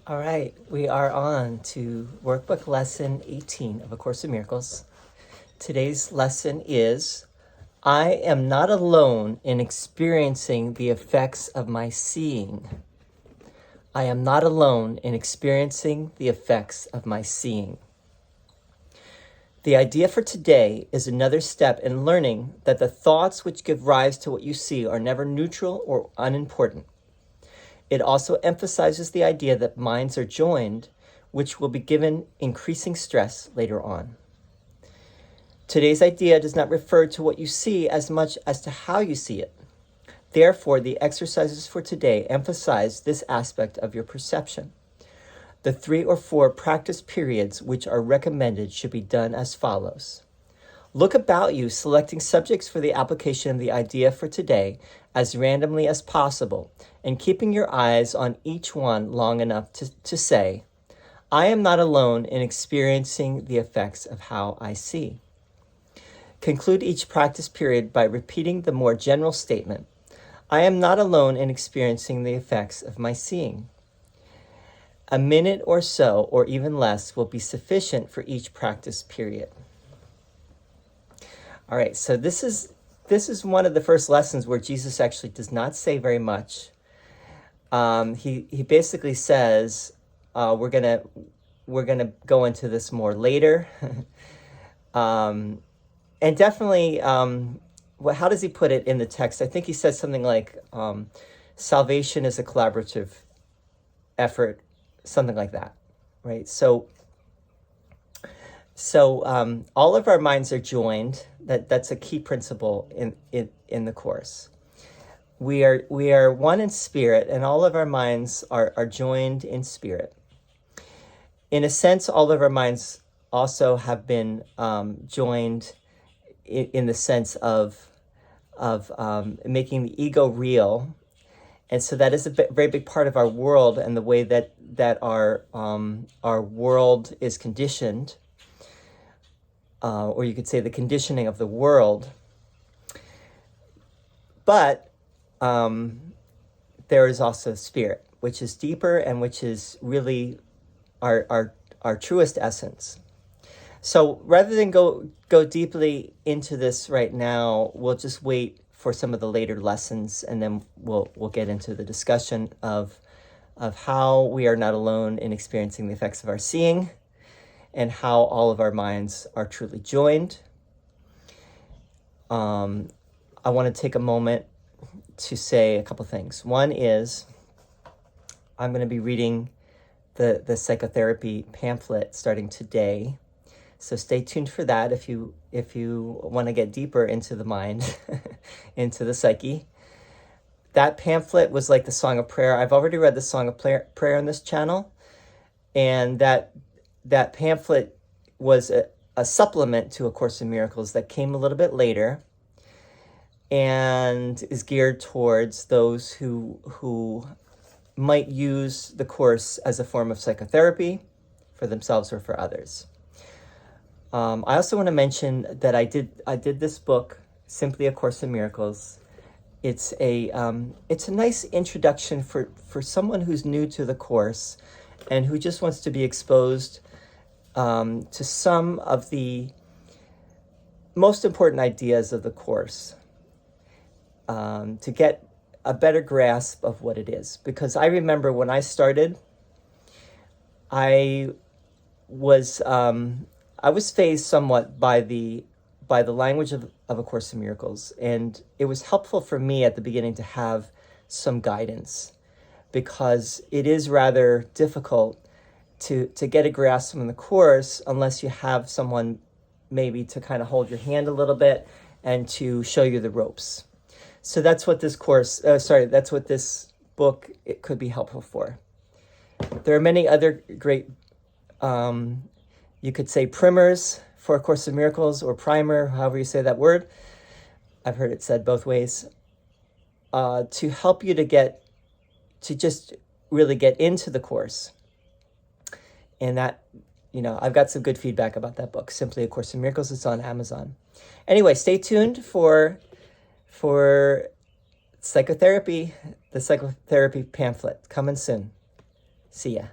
All right, we are on to Workbook Lesson 18 of A Course in Miracles. Today's lesson is, I am not alone in experiencing the effects of my seeing. I am not alone in experiencing the effects of my seeing. The idea for today is another step in learning that the thoughts which give rise to what you see are never neutral or unimportant. It also emphasizes the idea that minds are joined, which will be given increasing stress later on. Today's idea does not refer to what you see as much as to how you see it. Therefore, the exercises for today emphasize this aspect of your perception. The 3 or 4 practice periods which are recommended should be done as follows. Look about you, selecting subjects for the application of the idea for today as randomly as possible, and keeping your eyes on each one long enough to say, I am not alone in experiencing the effects of how I see. Conclude each practice period by repeating the more general statement, I am not alone in experiencing the effects of my seeing. A minute or so, or even less, will be sufficient for each practice period. All right, so this is one of the first lessons where Jesus actually does not say very much. He basically says we're gonna go into this more later, and definitely. How does he put it in the text? I think he says something like salvation is a collaborative effort, something like that, right? So all of our minds are joined. That's a key principle in the Course. We are one in spirit, and all of our minds are joined in spirit. In a sense, all of our minds also have been joined in the sense of making the ego real. And so that is a very big part of our world and the way that our world is conditioned. Or you could say the conditioning of the world. But there is also spirit, which is deeper and which is really our truest essence. So rather than go deeply into this right now, we'll just wait for some of the later lessons, and then we'll get into the discussion of how we are not alone in experiencing the effects of our seeing, and how all of our minds are truly joined. I want to take a moment to say a couple things. One is I'm going to be reading the psychotherapy pamphlet starting today. So stay tuned for that if you want to get deeper into the mind, into the psyche. That pamphlet was like the Song of Prayer. I've already read the Song of Prayer on this channel, and that pamphlet was a supplement to A Course in Miracles that came a little bit later and is geared towards those who might use the Course as a form of psychotherapy for themselves or for others. I also want to mention that I did this book, Simply A Course in Miracles. It's a nice introduction for someone who's new to the Course and who just wants to be exposed to some of the most important ideas of the Course, to get a better grasp of what it is. Because I remember when I started, I was fazed somewhat by the language of A Course in Miracles, and it was helpful for me at the beginning to have some guidance, because it is rather difficult to get a grasp from the Course unless you have someone maybe to kind of hold your hand a little bit and to show you the ropes. So that's what this that's what this book it could be helpful for. There are many other great, you could say primers for A Course in Miracles, or primer, however you say that word. I've heard it said both ways, to help you to just really get into the Course. And that, I've got some good feedback about that book, Simply A Course in Miracles. It's on Amazon. Anyway, stay tuned for psychotherapy, the psychotherapy pamphlet coming soon. See ya.